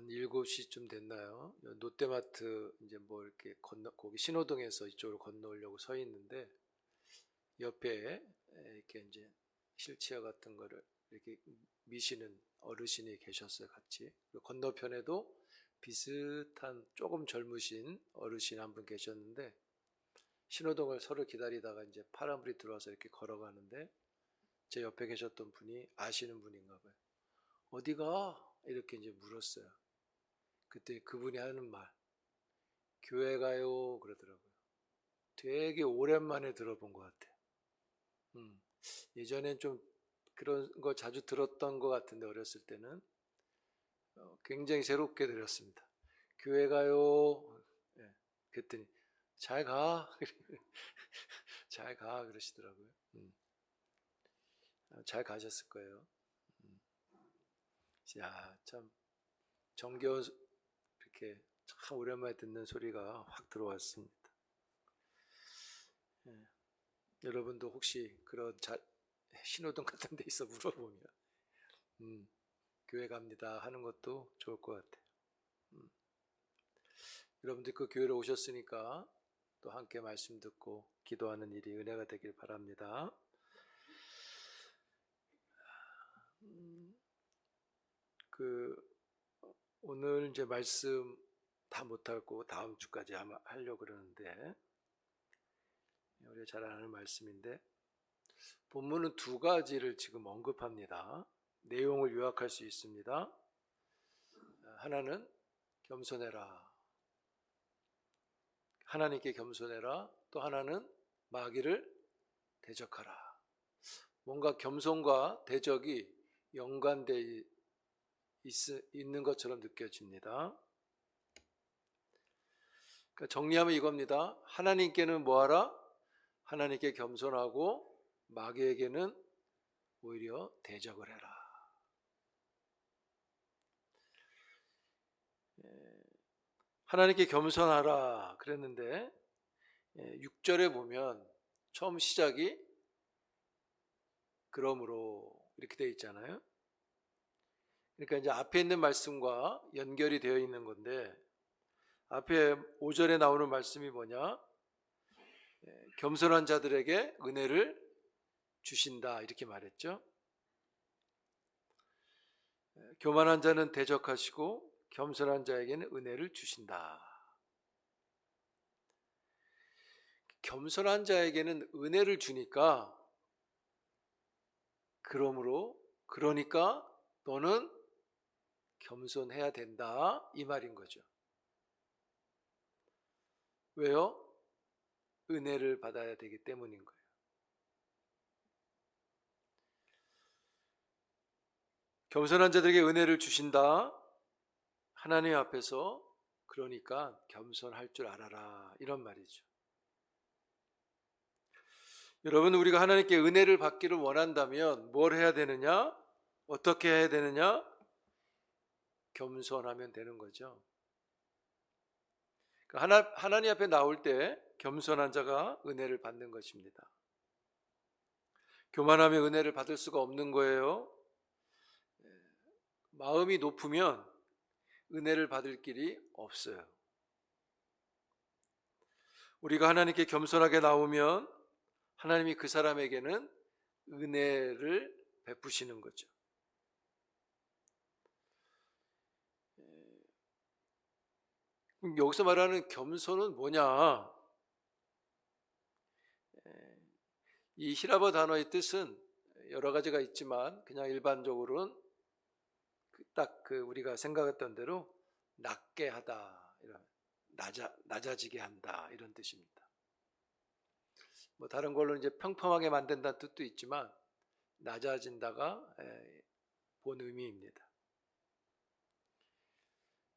한 7시쯤 됐나요? 롯데마트 이제 뭐 이렇게 거기 신호등에서 이쪽으로 건너오려고 서 있는데 옆에 이렇게 이제 휠체어 같은 거를 이렇게 미시는 어르신이 계셨어요, 같이. 그리고 건너편에도 비슷한 조금 젊으신 어르신 한 분 계셨는데 신호등을 서로 기다리다가 이제 파란불이 들어와서 이렇게 걸어가는데 제 옆에 계셨던 분이 아시는 분인가 봐요. 어디가? 이렇게 이제 물었어요. 그때 그분이 하는 말, 교회 가요 그러더라고요. 되게 오랜만에 들어본 것 같아요. 예전엔 좀 그런 거 자주 들었던 것 같은데 어렸을 때는 굉장히 새롭게 들었습니다. 교회 가요. 예, 그랬더니 잘 가. 잘 가 그러시더라고요. 잘 가셨을 거예요. 야, 참 정겨운 이렇게 참 오랜만에 듣는 소리가 확 들어왔습니다. 예, 여러분도 혹시 그런 신호등 같은 데 있어 물어보면 교회 갑니다 하는 것도 좋을 것 같아요. 여러분들 그 교회로 오셨으니까 또 함께 말씀 듣고 기도하는 일이 은혜가 되길 바랍니다. 오늘 이제 말씀 다 못하고 다음 주까지 아마 하려고 그러는데 우리가 잘 아는 말씀인데 본문은 두 가지를 지금 언급합니다. 내용을 요약할 수 있습니다. 하나는 겸손해라. 하나님께 겸손해라. 또 하나는 마귀를 대적하라. 뭔가 겸손과 대적이 연관되어 있는 것처럼 느껴집니다. 그러니까 정리하면 이겁니다. 하나님께는 뭐하라? 하나님께 겸손하고 마귀에게는 오히려 대적을 해라. 하나님께 겸손하라 그랬는데 6절에 보면 처음 시작이 그러므로 이렇게 되어 있잖아요. 그러니까 이제 앞에 있는 말씀과 연결이 되어 있는 건데 앞에 5절에 나오는 말씀이 뭐냐? 겸손한 자들에게 은혜를 주신다 이렇게 말했죠. 교만한 자는 대적하시고 겸손한 자에게는 은혜를 주신다. 겸손한 자에게는 은혜를 주니까 그러니까 너는 겸손해야 된다 이 말인 거죠. 왜요? 은혜를 받아야 되기 때문인 거예요. 겸손한 자들에게 은혜를 주신다. 하나님 앞에서 그러니까 겸손할 줄 알아라 이런 말이죠. 여러분 우리가 하나님께 은혜를 받기를 원한다면 뭘 해야 되느냐? 어떻게 해야 되느냐? 겸손하면 되는 거죠. 하나님 앞에 나올 때 겸손한 자가 은혜를 받는 것입니다. 교만하면 은혜를 받을 수가 없는 거예요. 마음이 높으면 은혜를 받을 길이 없어요. 우리가 하나님께 겸손하게 나오면 하나님이 그 사람에게는 은혜를 베푸시는 거죠. 여기서 말하는 겸손은 뭐냐? 이 히라버 단어의 뜻은 여러 가지가 있지만 그냥 일반적으로는 딱 우리가 생각했던 대로 낮게 하다, 이런 낮아지게 한다 이런 뜻입니다. 뭐 다른 걸로 이제 평평하게 만든다는 뜻도 있지만 낮아진다가 본 의미입니다.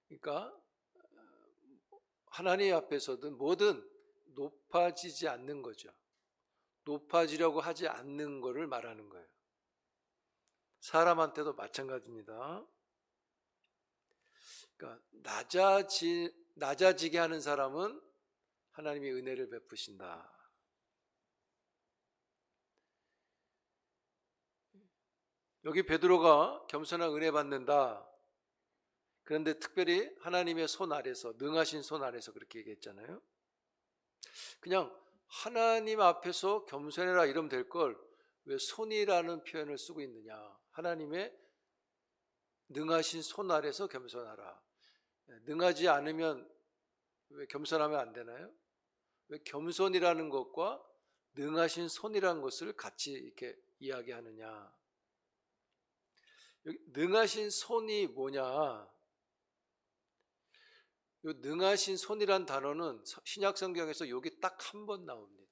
그러니까 하나님 앞에서든 뭐든 높아지지 않는 거죠. 높아지려고 하지 않는 것을 말하는 거예요. 사람한테도 마찬가지입니다. 그러니까 낮아지게 하는 사람은 하나님이 은혜를 베푸신다. 여기 베드로가 겸손한 은혜 받는다. 그런데 특별히 하나님의 손 아래서, 능하신 손 아래서 그렇게 얘기했잖아요. 그냥 하나님 앞에서 겸손해라 이러면 될 걸 왜 손이라는 표현을 쓰고 있느냐. 하나님의 능하신 손 아래서 겸손하라. 능하지 않으면 왜 겸손하면 안 되나요? 왜 겸손이라는 것과 능하신 손이라는 것을 같이 이렇게 이야기하느냐. 여기 능하신 손이 뭐냐. 이 능하신 손이란 단어는 신약 성경에서 여기 딱 한 번 나옵니다.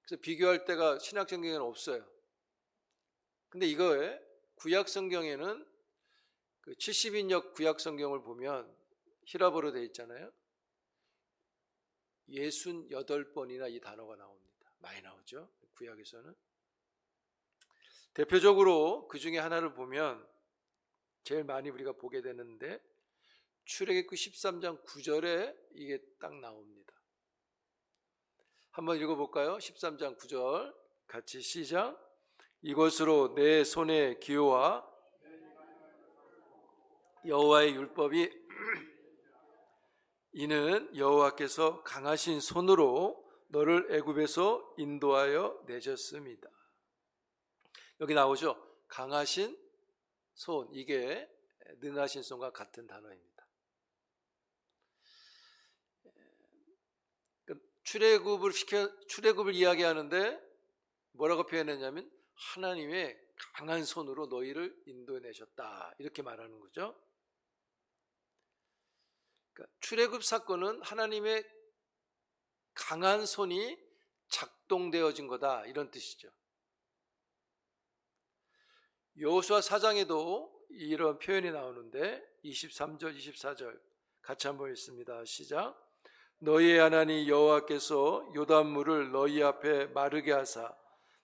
그래서 비교할 때가 신약 성경에는 없어요. 근데 이거에 구약 성경에는 그 70인역 구약 성경을 보면 히라보로 되어 있잖아요. 68번이나 이 단어가 나옵니다. 많이 나오죠. 구약에서는. 대표적으로 그 중에 하나를 보면 제일 많이 우리가 보게 되는데 출애굽기 13장 9절에 이게 딱 나옵니다. 한번 읽어볼까요? 13장 9절 같이 시작. 이것으로 내 손의 기호와 여호와의 율법이 이는 여호와께서 강하신 손으로 너를 애굽에서 인도하여 내셨습니다. 여기 나오죠. 강하신 손, 이게 능하신 손과 같은 단어입니다. 출애굽을 이야기하는데 뭐라고 표현했냐면 하나님의 강한 손으로 너희를 인도해내셨다 이렇게 말하는 거죠. 그러니까 출애굽 사건은 하나님의 강한 손이 작동되어진 거다 이런 뜻이죠. 여호수아 4장에도 이런 표현이 나오는데 23절 24절 같이 한번 읽습니다. 시작. 너희의 하나님 여호와께서 요단물을 너희 앞에 마르게 하사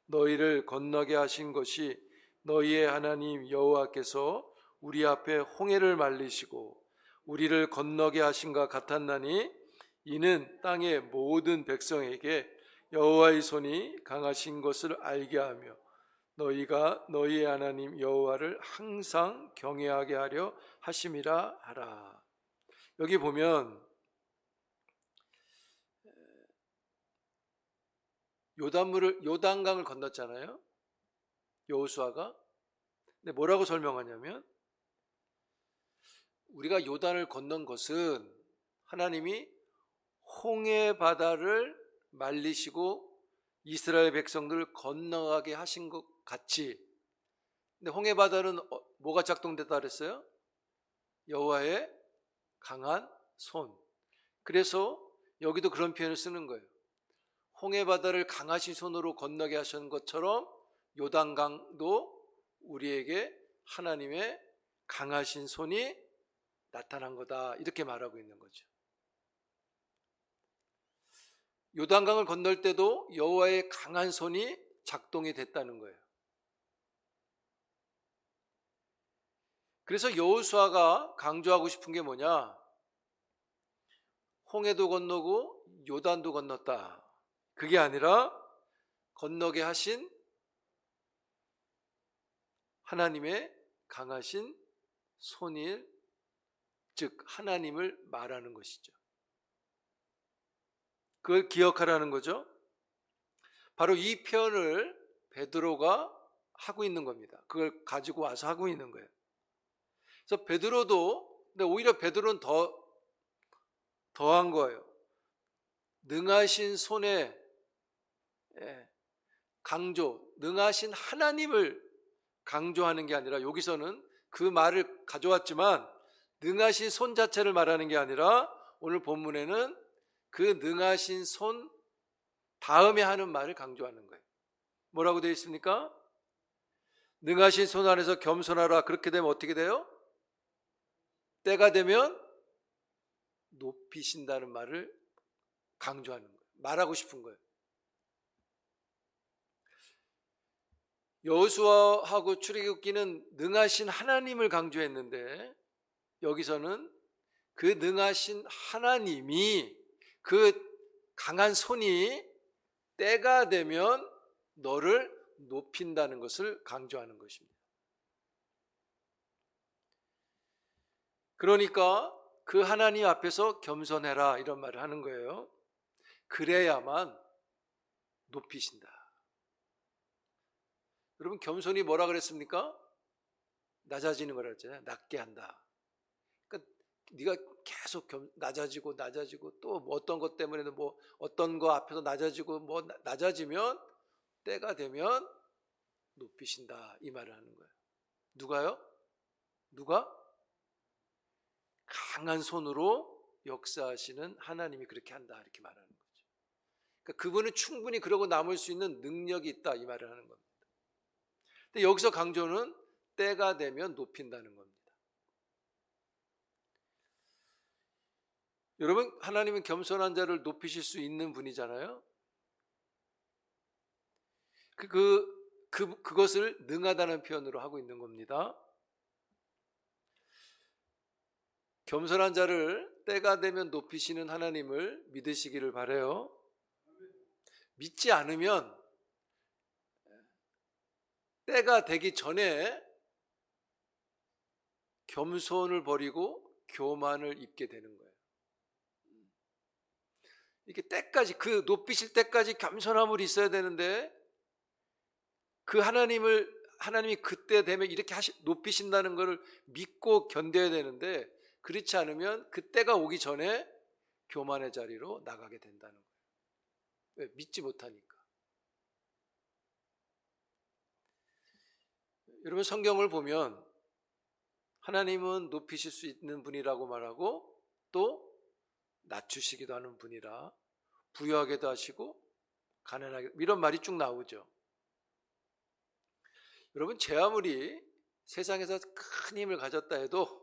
너희를 건너게 하신 것이 너희의 하나님 여호와께서 우리 앞에 홍해를 말리시고 우리를 건너게 하신가 같았나니 이는 땅의 모든 백성에게 여호와의 손이 강하신 것을 알게 하며 너희가 너희의 하나님 여호와를 항상 경외하게 하려 하심이라 하라. 여기 보면 요단강을 건넜잖아요. 여호수아가. 근데 뭐라고 설명하냐면 우리가 요단을 건넌 것은 하나님이 홍해 바다를 말리시고 이스라엘 백성들을 건너가게 하신 것 같이. 근데 홍해 바다는 뭐가 작동됐다 그랬어요? 여호와의 강한 손. 그래서 여기도 그런 표현을 쓰는 거예요. 홍해 바다를 강하신 손으로 건너게 하신 것처럼 요단강도 우리에게 하나님의 강하신 손이 나타난 거다 이렇게 말하고 있는 거죠. 요단강을 건널 때도 여호와의 강한 손이 작동이 됐다는 거예요. 그래서 여호수아가 강조하고 싶은 게 뭐냐? 홍해도 건너고 요단도 건넜다. 그게 아니라 건너게 하신 하나님의 강하신 손일, 즉 하나님을 말하는 것이죠. 그걸 기억하라는 거죠. 바로 이 표현을 베드로가 하고 있는 겁니다. 그걸 가지고 와서 하고 있는 거예요. 그래서 베드로도, 근데 오히려 베드로는 더한 거예요. 능하신 손에 강조, 능하신 하나님을 강조하는 게 아니라 여기서는 그 말을 가져왔지만 능하신 손 자체를 말하는 게 아니라 오늘 본문에는 그 능하신 손 다음에 하는 말을 강조하는 거예요. 뭐라고 되어 있습니까? 능하신 손 안에서 겸손하라. 그렇게 되면 어떻게 돼요? 때가 되면 높이신다는 말을 강조하는 거예요. 말하고 싶은 거예요. 여호수아하고 출애굽기는 능하신 하나님을 강조했는데 여기서는 그 능하신 하나님이 그 강한 손이 때가 되면 너를 높인다는 것을 강조하는 것입니다. 그러니까 그 하나님 앞에서 겸손해라 이런 말을 하는 거예요. 그래야만 높이신다. 여러분 겸손이 뭐라 그랬습니까? 낮아지는 거라 했잖아요. 낮게 한다. 그러니까 네가 계속 낮아지고 또 뭐 어떤 것 때문에도 뭐 어떤 거 앞에서 낮아지고 뭐 낮아지면 때가 되면 높이신다 이 말을 하는 거예요. 누가요? 누가? 강한 손으로 역사하시는 하나님이 그렇게 한다 이렇게 말하는 거죠. 그러니까 그분은 충분히 그러고 남을 수 있는 능력이 있다 이 말을 하는 겁니다. 근데 여기서 강조는 때가 되면 높인다는 겁니다. 여러분 하나님은 겸손한 자를 높이실 수 있는 분이잖아요. 그것을 능하다는 표현으로 하고 있는 겁니다. 겸손한 자를 때가 되면 높이시는 하나님을 믿으시기를 바라요. 믿지 않으면 때가 되기 전에 겸손을 버리고 교만을 입게 되는 거예요. 이렇게 때까지 그 높이실 때까지 겸손함을 있어야 되는데 그 하나님이 그때 되면 이렇게 높이신다는 것을 믿고 견뎌야 되는데 그렇지 않으면 그때가 오기 전에 교만의 자리로 나가게 된다는 거예요. 왜? 믿지 못하니까. 여러분 성경을 보면 하나님은 높이실 수 있는 분이라고 말하고 또 낮추시기도 하는 분이라 부유하게도 하시고 가난하게 이런 말이 쭉 나오죠. 여러분 제 아무리 세상에서 큰 힘을 가졌다 해도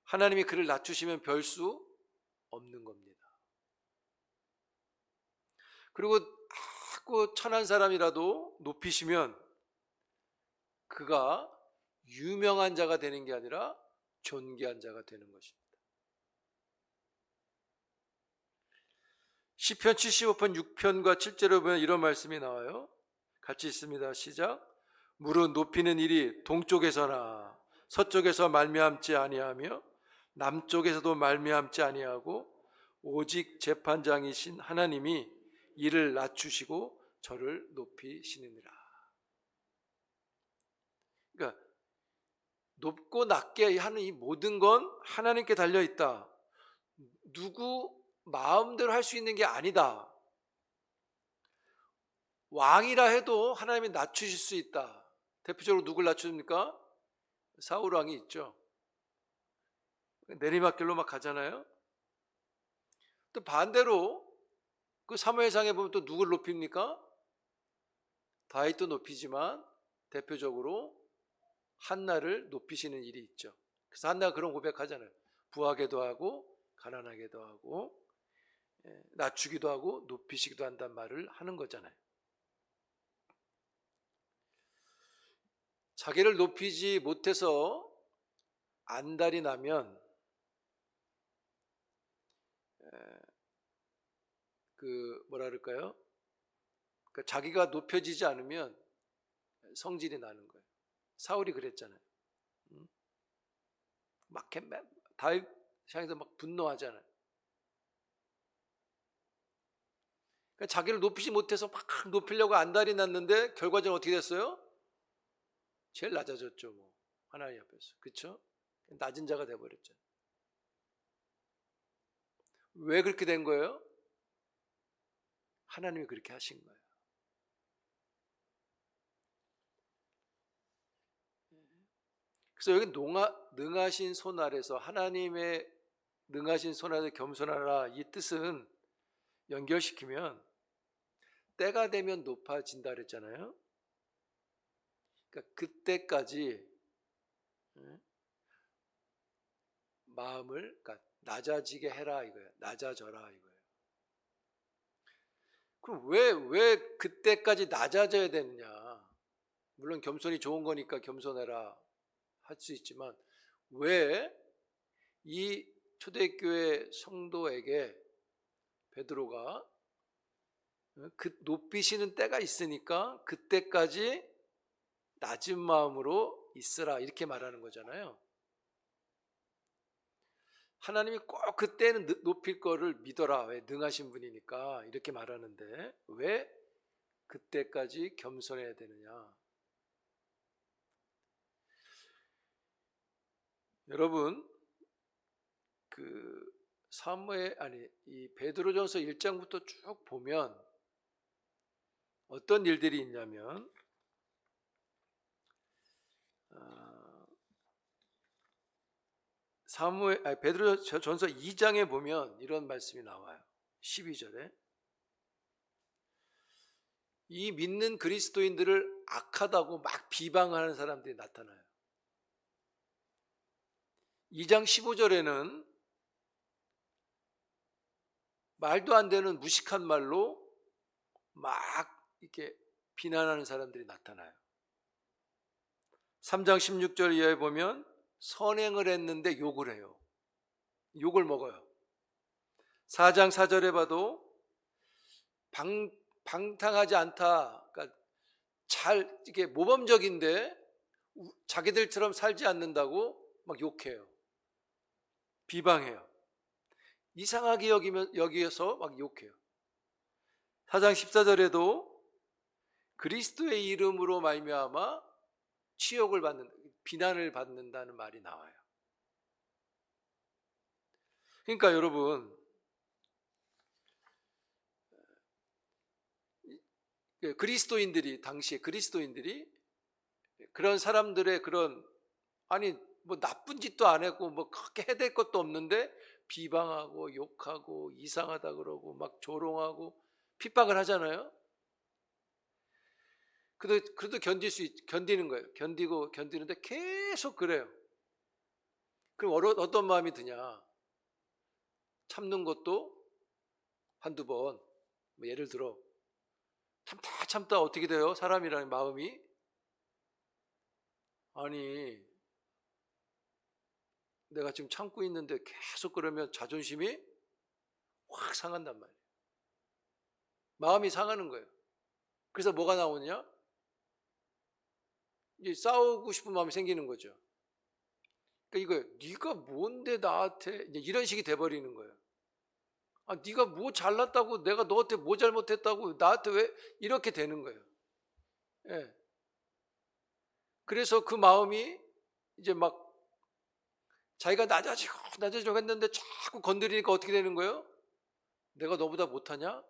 하나님이 그를 낮추시면 별 수 없는 겁니다. 그리고 아주 천한 사람이라도 높이시면 그가 유명한 자가 되는 게 아니라 존귀한 자가 되는 것입니다. 시편 75편 6편과 7절에 보면 이런 말씀이 나와요. 같이 있습니다. 시작. 무릇 높이는 일이 동쪽에서나 서쪽에서 말미암지 아니하며 남쪽에서도 말미암지 아니하고 오직 재판장이신 하나님이 이를 낮추시고 저를 높이시느니라. 그러니까 높고 낮게 하는 이 모든 건 하나님께 달려 있다. 누구 마음대로 할 수 있는 게 아니다. 왕이라 해도 하나님이 낮추실 수 있다. 대표적으로 누굴 낮춥니까? 사울 왕이 있죠. 내리막길로 막 가잖아요. 또 반대로 그 사무엘상에 보면 또 누굴 높입니까? 다윗도 높이지만 대표적으로 한나를 높이시는 일이 있죠. 그래서 한나가 그런 고백하잖아요. 부하게도 하고 가난하게도 하고 낮추기도 하고 높이시기도 한다는 말을 하는 거잖아요. 자기를 높이지 못해서 안달이 나면 뭐라 그럴까요? 그러니까 자기가 높여지지 않으면 성질이 나는 거예요. 사울이 그랬잖아요. 막 다윗 향해서 막 분노하잖아요. 그러니까 자기를 높이지 못해서 막 높이려고 안달이 났는데 결과적으로 어떻게 됐어요? 제일 낮아졌죠. 뭐 하나님 앞에서. 그렇죠? 낮은 자가 돼버렸죠. 왜 그렇게 된 거예요? 하나님이 그렇게 하신 거예요. 그래서 여기 능하신 손 아래서 하나님의 능하신 손 아래서 겸손하라 이 뜻은 연결시키면 때가 되면 높아진다 그랬잖아요. 그러니까 그때까지 마음을 그러니까 낮아지게 해라 이거예요. 낮아져라 이거예요. 그럼 왜 그때까지 낮아져야 되느냐? 물론 겸손이 좋은 거니까 겸손해라 할 수 있지만 왜 이 초대교회 성도에게 베드로가 그 높이시는 때가 있으니까 그때까지 낮은 마음으로 있으라 이렇게 말하는 거잖아요. 하나님이 꼭 그때는 높일 거를 믿어라. 왜? 능하신 분이니까 이렇게 말하는데 왜 그때까지 겸손해야 되느냐? 여러분, 그 이 베드로전서 1장부터 쭉 보면 어떤 일들이 있냐면 베드로전서 2장에 보면 이런 말씀이 나와요. 12절에 이 믿는 그리스도인들을 악하다고 막 비방하는 사람들이 나타나요. 2장 15절에는 말도 안 되는 무식한 말로 막 이렇게 비난하는 사람들이 나타나요. 3장 16절 이하에 보면 선행을 했는데 욕을 해요. 욕을 먹어요. 4장 4절에 봐도 방탕하지 않다. 그러니까 이게 모범적인데 자기들처럼 살지 않는다고 막 욕해요. 비방해요. 이상하게 여기서 막 욕해요. 4장 14절에도 그리스도의 이름으로 말미암아 치욕을 받는, 비난을 받는다는 말이 나와요. 그러니까 여러분, 당시에 그리스도인들이 그런 사람들의 뭐 나쁜 짓도 안 했고 뭐 그렇게 해야 될 것도 없는데 비방하고 욕하고 이상하다 그러고 막 조롱하고 핍박을 하잖아요. 그래도 견디는 거예요. 견디는데 계속 그래요. 그럼 어떤 마음이 드냐? 참는 것도 한두 번, 뭐 예를 들어 참다 어떻게 돼요? 사람이라는 마음이. 아니, 내가 지금 참고 있는데 계속 그러면 자존심이 확 상한단 말이에요. 마음이 상하는 거예요. 그래서 뭐가 나오냐? 이제 싸우고 싶은 마음이 생기는 거죠. 그러니까 이거 네가 뭔데 나한테 이제 이런 식이 돼버리는 거예요. 네가 뭐 잘났다고, 내가 너한테 뭐 잘못했다고 나한테 왜 이렇게 되는 거예요. 예. 그래서 그 마음이 이제 막 자기가 낮아지고 했는데 자꾸 건드리니까 어떻게 되는 거예요? 내가 너보다 못하냐?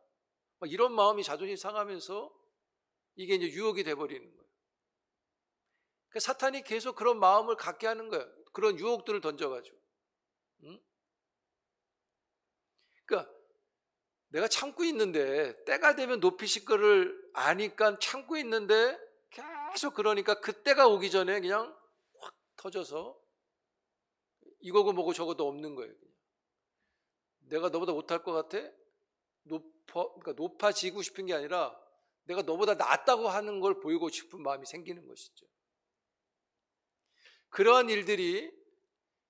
막 이런 마음이 자존심 상하면서 이게 이제 유혹이 돼버리는 거예요. 그러니까 사탄이 계속 그런 마음을 갖게 하는 거예요. 그런 유혹들을 던져가지고. 응? 그러니까 내가 참고 있는데 때가 되면 높이실 거를 아니까 참고 있는데 계속 그러니까 그때가 오기 전에 그냥 확 터져서 이거고 뭐고 저거도 없는 거예요. 내가 너보다 못할 것 같아? 그러니까 높아지고 싶은 게 아니라 내가 너보다 낫다고 하는 걸 보이고 싶은 마음이 생기는 것이죠. 그러한 일들이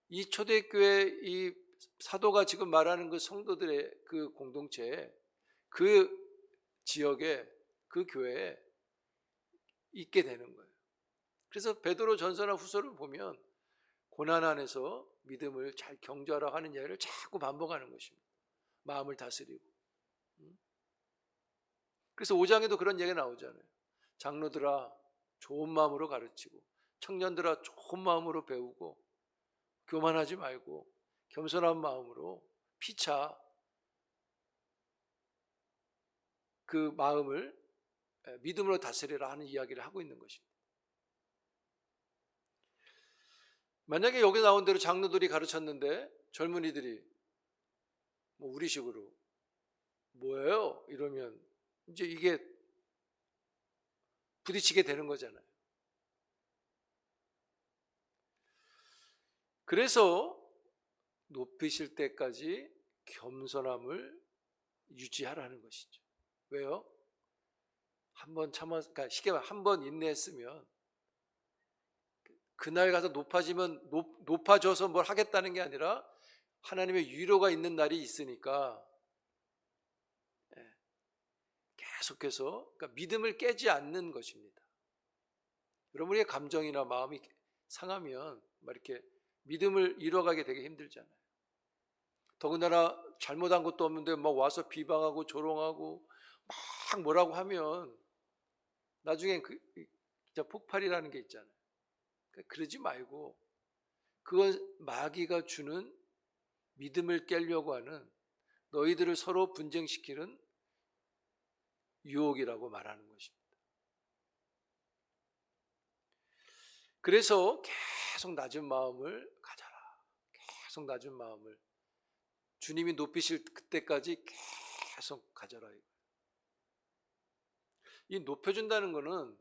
이 초대교회 이 사도가 지금 말하는 그 성도들의 그 공동체에, 그 지역에, 그 교회에 있게 되는 거예요. 그래서 베드로 전서나 후서를 보면 고난 안에서 믿음을 잘 경주하라 하는 이야기를 자꾸 반복하는 것입니다. 마음을 다스리고. 그래서 5장에도 그런 얘기가 나오잖아요. 장로들아 좋은 마음으로 가르치고, 청년들아 좋은 마음으로 배우고, 교만하지 말고 겸손한 마음으로 피차 그 마음을 믿음으로 다스리라 하는 이야기를 하고 있는 것입니다. 만약에 여기 나온 대로 장로들이 가르쳤는데 젊은이들이 뭐 우리식으로 뭐예요? 이러면 이제 이게 부딪히게 되는 거잖아요. 그래서 높이실 때까지 겸손함을 유지하라는 것이죠. 왜요? 그러니까 쉽게 말하면 한 번 인내했으면 그날 가서 높아져서 뭘 하겠다는 게 아니라 하나님의 위로가 있는 날이 있으니까 계속해서 그러니까 믿음을 깨지 않는 것입니다. 여러분의 감정이나 마음이 상하면 막 이렇게 믿음을 잃어가게 되게 힘들잖아요. 더군다나 잘못한 것도 없는데 막 와서 비방하고 조롱하고 막 뭐라고 하면 나중엔 진짜 폭발이라는 게 있잖아요. 그러니까 그러지 말고 그건 마귀가 주는 믿음을 깨려고 하는 너희들을 서로 분쟁시키는 유혹이라고 말하는 것입니다. 그래서 계속 낮은 마음을 가져라. 계속 낮은 마음을 주님이 높이실 그때까지 계속 가져라. 이 높여준다는 것은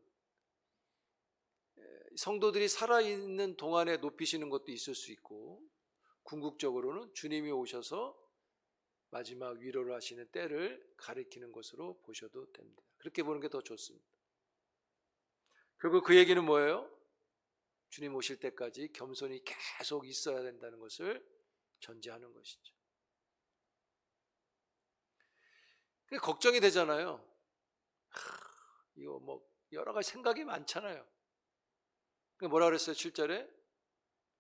성도들이 살아있는 동안에 높이시는 것도 있을 수 있고, 궁극적으로는 주님이 오셔서 마지막 위로를 하시는 때를 가리키는 것으로 보셔도 됩니다. 그렇게 보는 게 더 좋습니다. 결국 그 얘기는 뭐예요? 주님 오실 때까지 겸손이 계속 있어야 된다는 것을 전제하는 것이죠. 걱정이 되잖아요. 이거 뭐 여러 가지 생각이 많잖아요. 뭐라 그랬어요? 7절에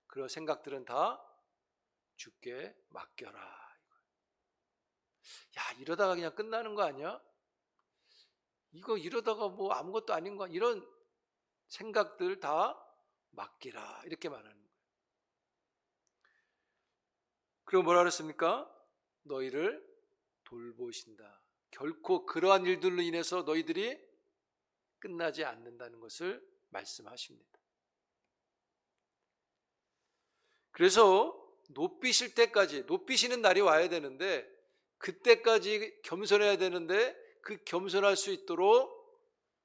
그런 생각들은 다 주께 맡겨라. 야, 이러다가 그냥 끝나는 거 아니야? 이거 이러다가 뭐 아무것도 아닌 거, 이런 생각들 다 맡기라, 이렇게 말하는 거예요. 그리고 뭐라 그랬습니까? 너희를 돌보신다. 결코 그러한 일들로 인해서 너희들이 끝나지 않는다는 것을 말씀하십니다. 그래서 높이실 때까지, 높이시는 날이 와야 되는데 그때까지 겸손해야 되는데, 그 겸손할 수 있도록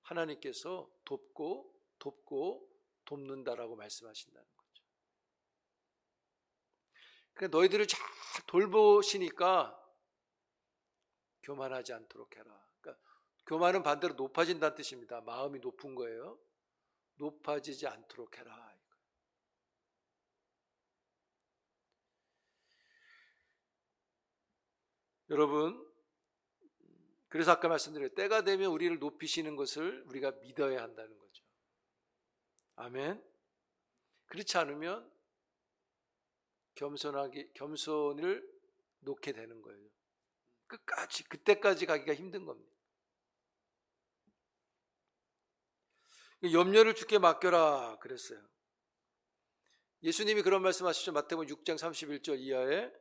하나님께서 돕고 돕는다라고 말씀하신다는 거죠. 그러니까 너희들을 잘 돌보시니까 교만하지 않도록 해라. 그러니까 교만은 반대로 높아진다는 뜻입니다. 마음이 높은 거예요. 높아지지 않도록 해라. 여러분, 그래서 아까 말씀드렸죠. 때가 되면 우리를 높이시는 것을 우리가 믿어야 한다는 거죠. 아멘. 그렇지 않으면 겸손을 놓게 되는 거예요. 그때까지 가기가 힘든 겁니다. 염려를 주께 맡겨라 그랬어요. 예수님이 그런 말씀하시죠. 마태복음 6장 31절 이하에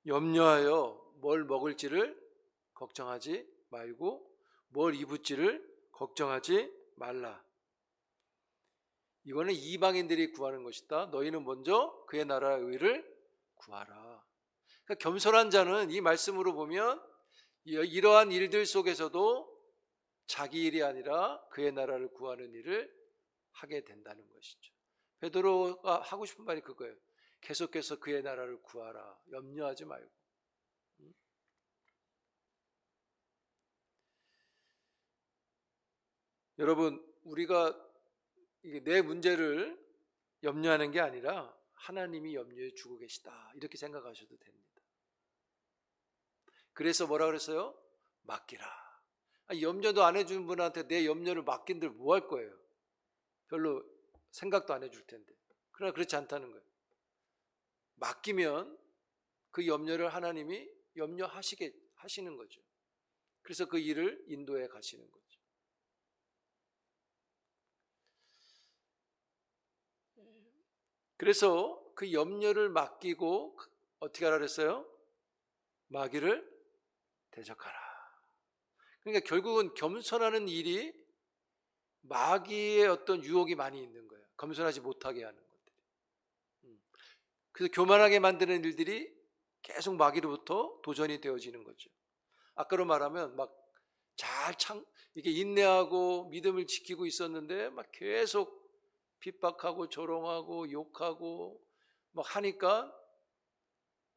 염려하여 뭘 먹을지를 걱정하지 말고 뭘 입을지를 걱정하지 말라. 이거는 이방인들이 구하는 것이다. 너희는 먼저 그의 나라의 의를 구하라. 그러니까 겸손한 자는 이 말씀으로 보면 이러한 일들 속에서도 자기 일이 아니라 그의 나라를 구하는 일을 하게 된다는 것이죠. 베드로가 하고 싶은 말이 그거예요. 계속해서 그의 나라를 구하라. 염려하지 말고. 여러분, 우리가 내 문제를 염려하는 게 아니라 하나님이 염려해 주고 계시다, 이렇게 생각하셔도 됩니다. 그래서 뭐라 그랬어요? 맡기라. 염려도 안 해주는 분한테 내 염려를 맡긴들 뭐 할 거예요? 별로 생각도 안 해줄 텐데. 그러나 그렇지 않다는 거예요. 맡기면 그 염려를 하나님이 염려하시게 하시는 거죠. 그래서 그 일을 인도해 가시는 거죠. 그래서 그 염려를 맡기고 어떻게 하라 그랬어요? 마귀를 대적하라. 그러니까 결국은 겸손하는 일이 마귀의 어떤 유혹이 많이 있는 거예요. 겸손하지 못하게 하는 것들이. 그래서 교만하게 만드는 일들이 계속 마귀로부터 도전이 되어지는 거죠. 아까로 말하면 막 이게 인내하고 믿음을 지키고 있었는데 막 계속 핍박하고 조롱하고 욕하고 막 하니까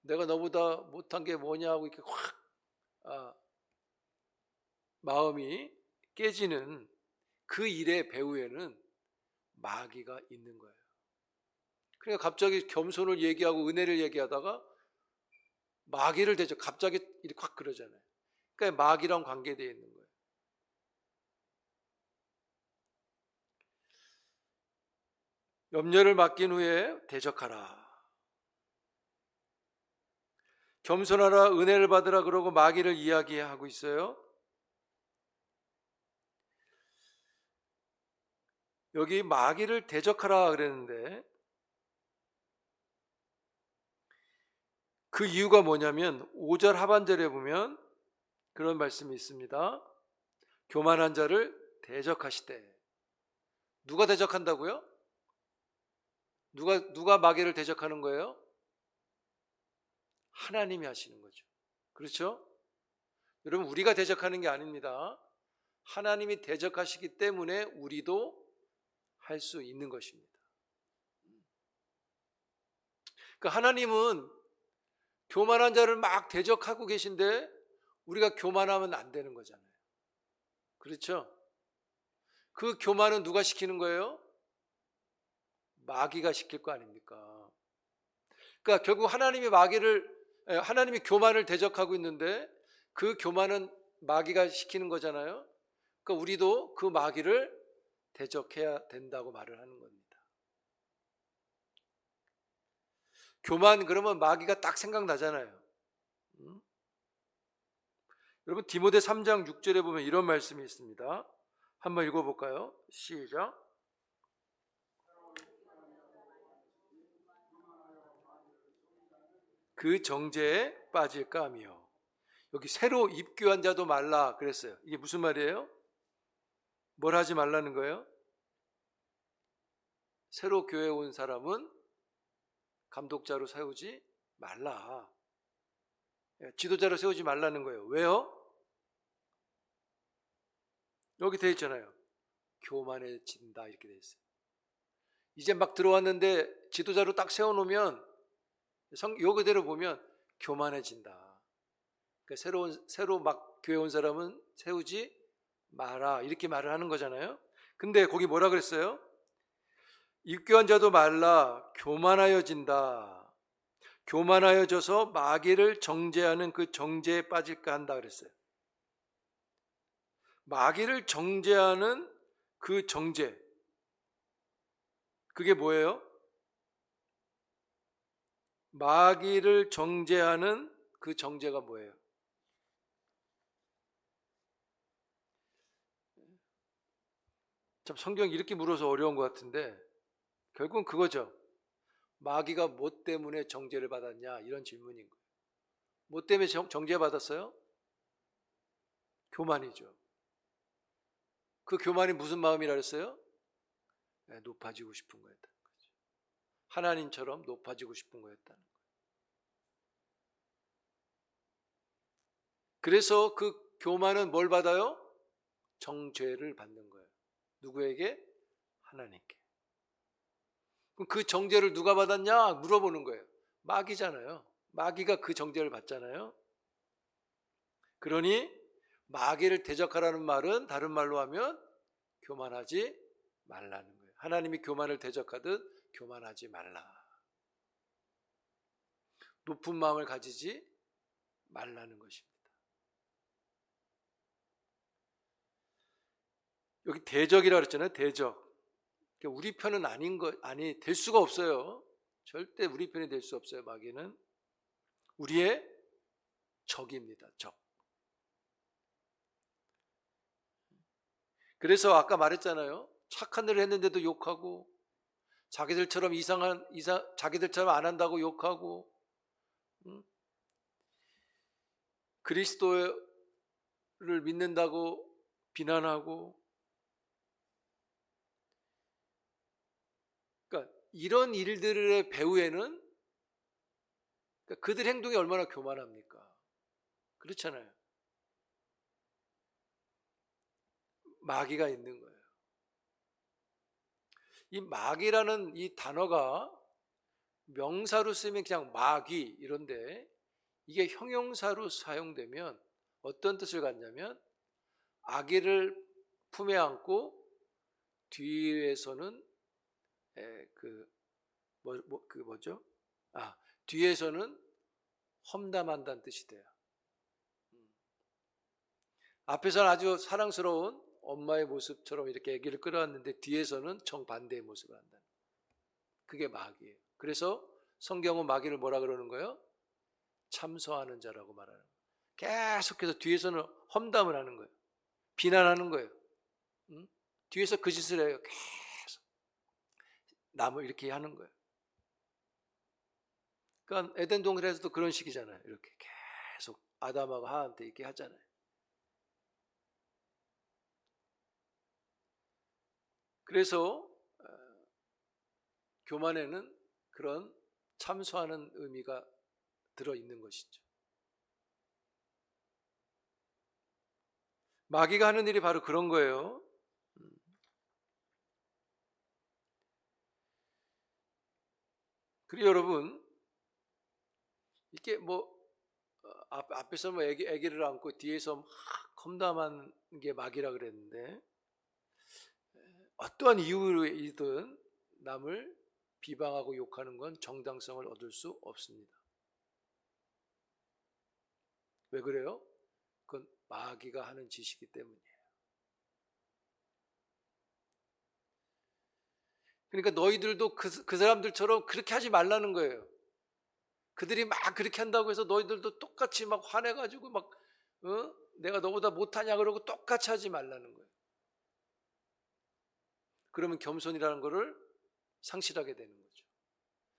내가 너보다 못한 게 뭐냐고 이렇게 확 마음이 깨지는 그 일의 배후에는 마귀가 있는 거예요. 그러니까 갑자기 겸손을 얘기하고 은혜를 얘기하다가 마귀를 대적, 갑자기 이렇게 확 그러잖아요. 그러니까 마귀랑 관계되어 있는 거예요. 염려를 맡긴 후에 대적하라. 겸손하라, 은혜를 받으라 그러고 마귀를 이야기하고 있어요. 여기 마귀를 대적하라 그랬는데 그 이유가 뭐냐면 5절 하반절에 보면 그런 말씀이 있습니다. 교만한 자를 대적하시되. 누가 대적한다고요? 누가 마귀를 대적하는 거예요? 하나님이 하시는 거죠. 그렇죠? 여러분, 우리가 대적하는 게 아닙니다. 하나님이 대적하시기 때문에 우리도 할 수 있는 것입니다. 그러니까 하나님은 교만한 자를 막 대적하고 계신데 우리가 교만하면 안 되는 거잖아요. 그렇죠? 그 교만은 누가 시키는 거예요? 마귀가 시킬 거 아닙니까? 그러니까 결국 하나님이 교만을 대적하고 있는데 그 교만은 마귀가 시키는 거잖아요. 그러니까 우리도 그 마귀를 대적해야 된다고 말을 하는 겁니다. 교만 그러면 마귀가 딱 생각나잖아요. 여러분, 디모데 3장 6절에 보면 이런 말씀이 있습니다. 한번 읽어볼까요? 시작. 그 정죄에 빠질까 하며. 여기 새로 입교한 자도 말라 그랬어요. 이게 무슨 말이에요? 뭘 하지 말라는 거예요? 새로 교회에 온 사람은 감독자로 세우지 말라. 지도자로 세우지 말라는 거예요. 왜요? 여기 되어 있잖아요. 교만해진다 이렇게 되어 있어요. 이제 막 들어왔는데 지도자로 딱 세워놓으면 요 그대로 보면 교만해진다. 그러니까 새로 막 교회 온 사람은 세우지 마라 이렇게 말을 하는 거잖아요. 근데 거기 뭐라 그랬어요? 입교한 자도 말라 교만하여진다. 교만하여져서 마귀를 정죄하는 그 정죄에 빠질까 한다 그랬어요. 마귀를 정죄하는 그 정죄, 그게 뭐예요? 마귀를 정죄하는 그 정죄가 뭐예요? 참 성경이 이렇게 물어서 어려운 것 같은데 결국은 그거죠. 마귀가 뭐 때문에 정죄를 받았냐 이런 질문인 거예요. 뭐 때문에 정죄 받았어요? 교만이죠. 그 교만이 무슨 마음이라 그랬어요? 높아지고 싶은 거였다는 거죠. 하나님처럼 높아지고 싶은 거였다는 거예요. 그래서 그 교만은 뭘 받아요? 정죄를 받는 거예요. 누구에게? 하나님께. 그럼 그 정죄를 누가 받았냐? 물어보는 거예요. 마귀잖아요. 마귀가 그 정죄를 받잖아요. 그러니 마귀를 대적하라는 말은 다른 말로 하면 교만하지 말라는 거예요. 하나님이 교만을 대적하듯 교만하지 말라. 높은 마음을 가지지 말라는 것입니다. 여기 대적이라고 그랬잖아요. 대적. 우리 편은 될 수가 없어요. 절대 우리 편이 될 수 없어요. 마귀는 우리의 적입니다. 적. 그래서 아까 말했잖아요. 착한 일을 했는데도 욕하고 자기들처럼 자기들처럼 안 한다고 욕하고 그리스도를 믿는다고 비난하고 그러니까 이런 일들의 배후에는 그러니까 그들 행동이 얼마나 교만합니까? 그렇잖아요. 마귀가 있는 거예요. 이 마귀라는 이 단어가 명사로 쓰면 그냥 마귀 이런데 이게 형용사로 사용되면 어떤 뜻을 갖냐면 아기를 품에 안고 뒤에서는 뒤에서는 험담한다는 뜻이 돼요. 앞에서는 아주 사랑스러운 엄마의 모습처럼 이렇게 아기를 끌어안는데 뒤에서는 정반대의 모습을 한다. 그게 마귀예요. 그래서 성경은 마귀를 뭐라 그러는 거예요? 참소하는 자라고 말하는 거예요. 계속해서 뒤에서는 험담을 하는 거예요. 비난하는 거예요. 응? 뒤에서 그 짓을 해요. 계속 남을 이렇게 하는 거예요. 그러니까 에덴 동산에서도 그런 식이잖아요. 이렇게 계속 아담하고 하와한테 이렇게 하잖아요. 그래서 교만에는 그런 참소하는 의미가 들어있는 것이죠. 마귀가 하는 일이 바로 그런 거예요. 그리고 여러분, 이렇게 앞에서 애기를 안고 뒤에서 막 험담하는 게 마귀라 그랬는데, 어떠한 이유로든 남을 비방하고 욕하는 건 정당성을 얻을 수 없습니다. 왜 그래요? 그건 마귀가 하는 짓이기 때문이에요. 그러니까 너희들도 그 사람들처럼 그렇게 하지 말라는 거예요. 그들이 막 그렇게 한다고 해서 너희들도 똑같이 막 화내가지고 내가 너보다 못하냐 그러고 똑같이 하지 말라는 거예요. 그러면 겸손이라는 거를 상실하게 되는 거죠.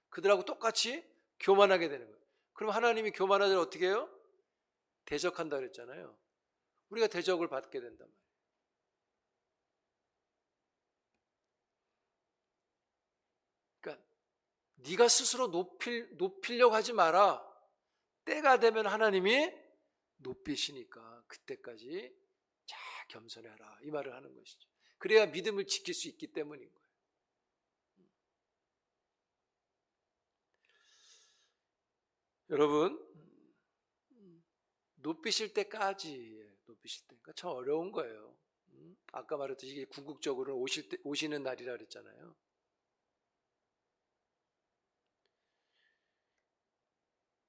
그들하고 똑같이 교만하게 되는 거예요. 그럼 하나님이 교만하자를 어떻게 해요? 대적한다 그랬잖아요. 우리가 대적을 받게 된단 말이에요. 그러니까 네가 스스로 높이려고 하지 마라. 때가 되면 하나님이 높이시니까 그때까지 자 겸손해라 이 말을 하는 것이죠. 그래야 믿음을 지킬 수 있기 때문인 거예요. 여러분, 높이실 때까지 높이실 때니까 참 어려운 거예요. 아까 말했듯이 이게 궁극적으로는 오시는 날이라 그랬잖아요.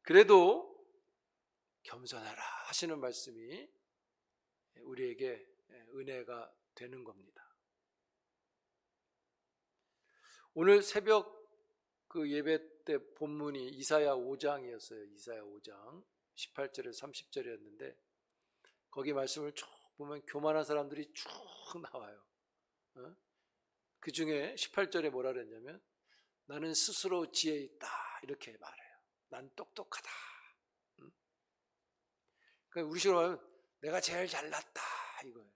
그래도 겸손하라 하시는 말씀이 우리에게 은혜가 되는 겁니다. 오늘 새벽 그 예배 때 본문이 이사야 5장이었어요. 이사야 5장 18절에서 30절이었는데 거기 말씀을 쭉 보면 교만한 사람들이 쭉 나와요. 그 중에 18절에 뭐라 그랬냐면 나는 스스로 지혜 있다 이렇게 말해요. 난 똑똑하다. 그러니까 우리식으로 말하면 내가 제일 잘났다 이거예요.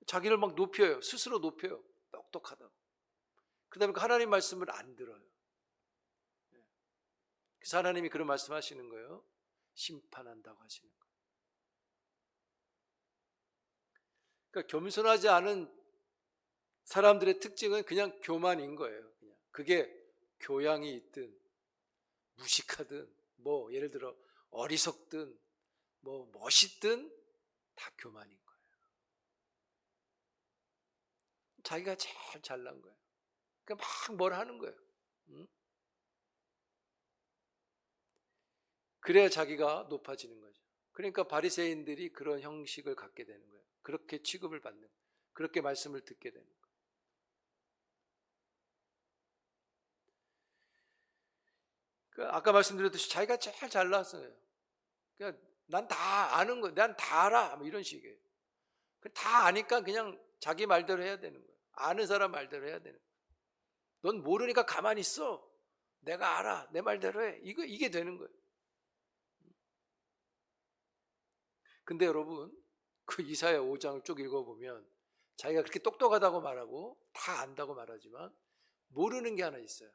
자기를 막 높여요. 스스로 높여요. 똑똑하다고. 그 다음에 하나님 말씀을 안 들어요. 그래서 하나님이 그런 말씀하시는 거예요. 심판한다고 하시는 거예요. 그러니까 겸손하지 않은 사람들의 특징은 그냥 교만인 거예요. 그게 교양이 있든 무식하든 예를 들어 어리석든 멋있든 다 교만인 거예요. 자기가 제일 잘난 거예요. 그러니까 막 뭘 하는 거예요. 그래야 자기가 높아지는 거죠. 그러니까 바리새인들이 그런 형식을 갖게 되는 거예요. 그렇게 취급을 받는 거예요. 그렇게 말씀을 듣게 되는 거예요. 그러니까 아까 말씀드렸듯이 자기가 제일 잘났어요. 그러니까 난 다 아는 거야. 난 다 알아. 이런 식이에요. 다 아니까 그냥 자기 말대로 해야 되는 거예요. 아는 사람 말대로 해야 되는 거예요. 넌 모르니까 가만히 있어. 내가 알아. 내 말대로 해. 이게 되는 거예요. 근데 여러분, 그 이사야 5장을 쭉 읽어보면 자기가 그렇게 똑똑하다고 말하고 다 안다고 말하지만 모르는 게 하나 있어요.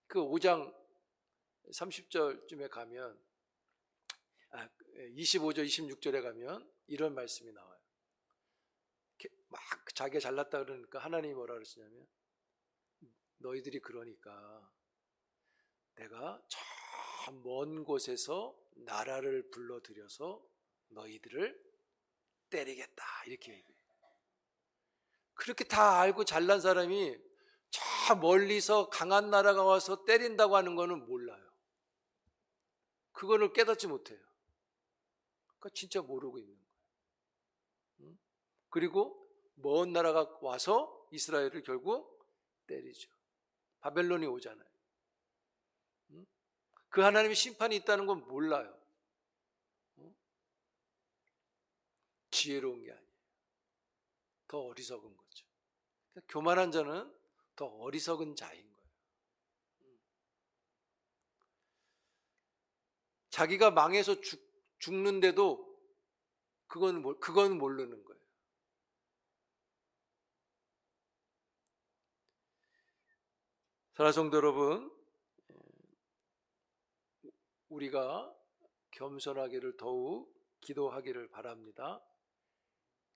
그 5장 30절쯤에 가면 25절 26절에 가면 이런 말씀이 나와요. 막 자기가 잘났다 그러니까 하나님이 뭐라 그러시냐면 너희들이 그러니까 내가 저 먼 곳에서 나라를 불러들여서 너희들을 때리겠다 이렇게 얘기해요. 그렇게 다 알고 잘난 사람이 저 멀리서 강한 나라가 와서 때린다고 하는 거는 몰라요. 그거를 깨닫지 못해요. 그러니까 진짜 모르고 있는 거예요. 그리고 먼 나라가 와서 이스라엘을 결국 때리죠. 바벨론이 오잖아요. 그 하나님의 심판이 있다는 건 몰라요. 지혜로운 게 아니에요. 더 어리석은 거죠. 그러니까 교만한 자는 더 어리석은 자인 거예요. 자기가 망해서 죽는데도 그건 모르는 거예요. 사랑하는 성도 여러분, 우리가 겸손하기를 더욱 기도하기를 바랍니다.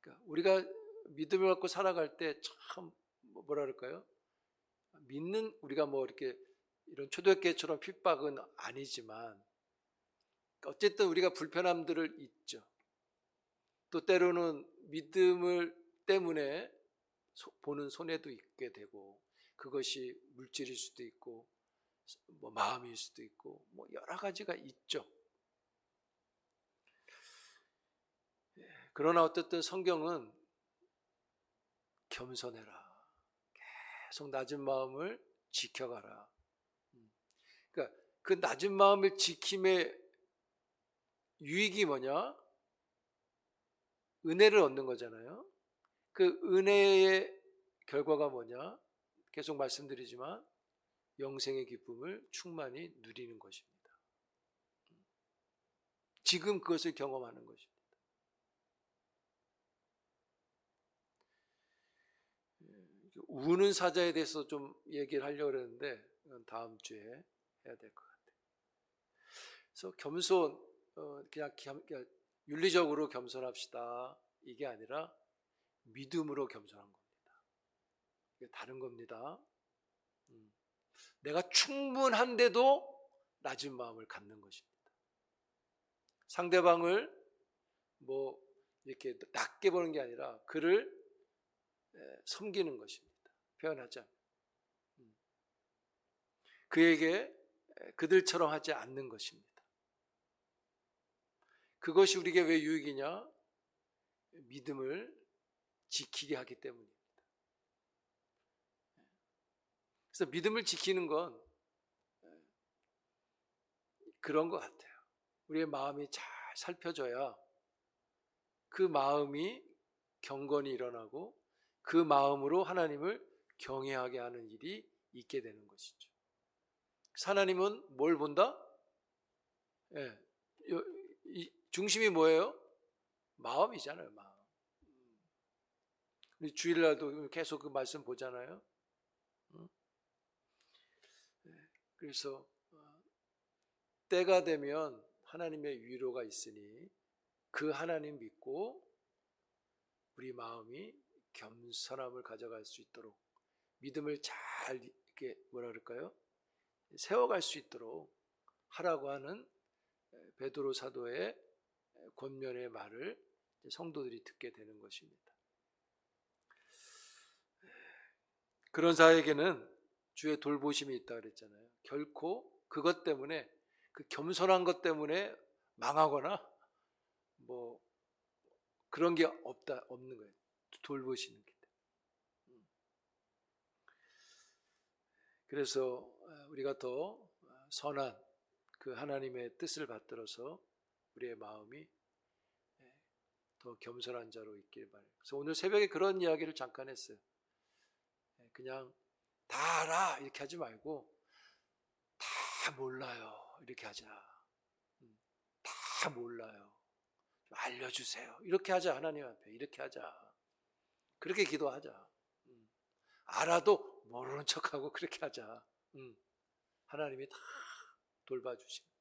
그러니까 우리가 믿음을 갖고 살아갈 때 참 뭐라 그럴까요? 믿는 우리가 뭐 이렇게 이런 초대교회처럼 핍박은 아니지만 어쨌든 우리가 불편함들을 잊죠. 또 때로는 믿음을 때문에 보는 손해도 있게 되고 그것이 물질일 수도 있고 뭐 마음일 수도 있고 뭐 여러 가지가 있죠. 그러나 어쨌든 성경은 겸손해라. 계속 낮은 마음을 지켜가라. 그러니까 그 낮은 마음을 지킴의 유익이 뭐냐? 은혜를 얻는 거잖아요. 그 은혜의 결과가 뭐냐? 계속 말씀드리지만 영생의 기쁨을 충만히 누리는 것입니다. 지금 그것을 경험하는 것입니다. 우는 사자에 대해서 좀 얘기를 하려고 했는데 이건 다음 주에 해야 될 것 같아요. 그래서 겸손, 그냥 윤리적으로 겸손합시다. 이게 아니라 믿음으로 겸손한 겁니다. 이게 다른 겁니다. 내가 충분한데도 낮은 마음을 갖는 것입니다. 상대방을 뭐 이렇게 낮게 보는 게 아니라 그를 섬기는 것입니다. 표현하자면 그에게 그들처럼 하지 않는 것입니다. 그것이 우리에게 왜 유익이냐? 믿음을 지키게 하기 때문입니다. 그래서 믿음을 지키는 건 그런 것 같아요. 우리의 마음이 잘 살펴져야 그 마음이 경건이 일어나고 그 마음으로 하나님을 경외하게 하는 일이 있게 되는 것이죠. 하나님은 뭘 본다? 중심이 뭐예요? 마음이잖아요. 마음. 우리 주일날도 계속 그 말씀 보잖아요. 그래서 때가 되면 하나님의 위로가 있으니 그 하나님 믿고 우리 마음이 겸손함을 가져갈 수 있도록 믿음을 잘 이렇게 뭐라 그럴까요? 세워갈 수 있도록 하라고 하는 베드로 사도의 권면의 말을 성도들이 듣게 되는 것입니다. 그런 자에게는 주의 돌보심이 있다 그랬잖아요. 결코 그것 때문에 그 겸손한 것 때문에 망하거나 뭐 그런 게 없는 거예요. 돌보시는 게. 그래서 우리가 더 선한 그 하나님의 뜻을 받들어서 우리의 마음이 더 겸손한 자로 있길 바라요. 그래서 오늘 새벽에 그런 이야기를 잠깐 했어요. 그냥 다 알아 이렇게 하지 말고 다 몰라요 이렇게 하자. 다 몰라요. 좀 알려주세요. 이렇게 하자. 하나님 앞에 이렇게 하자. 그렇게 기도하자. 알아도 모르는 척하고 그렇게 하자. 하나님이 다 돌봐주십니다.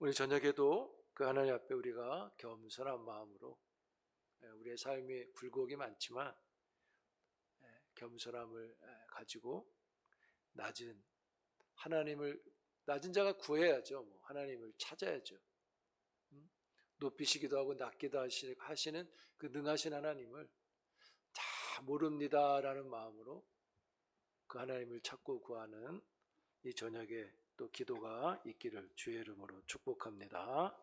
우리 저녁에도 그 하나님 앞에 우리가 겸손한 마음으로 우리의 삶에 굴곡이 많지만 겸손함을 가지고 낮은 자가 구해야죠. 뭐 하나님을 찾아야죠. 높이시기도 하고 낮기도 하시는 그 능하신 하나님을 다 모릅니다라는 마음으로 그 하나님을 찾고 구하는 이 저녁에 또 기도가 있기를 주의 이름으로 축복합니다.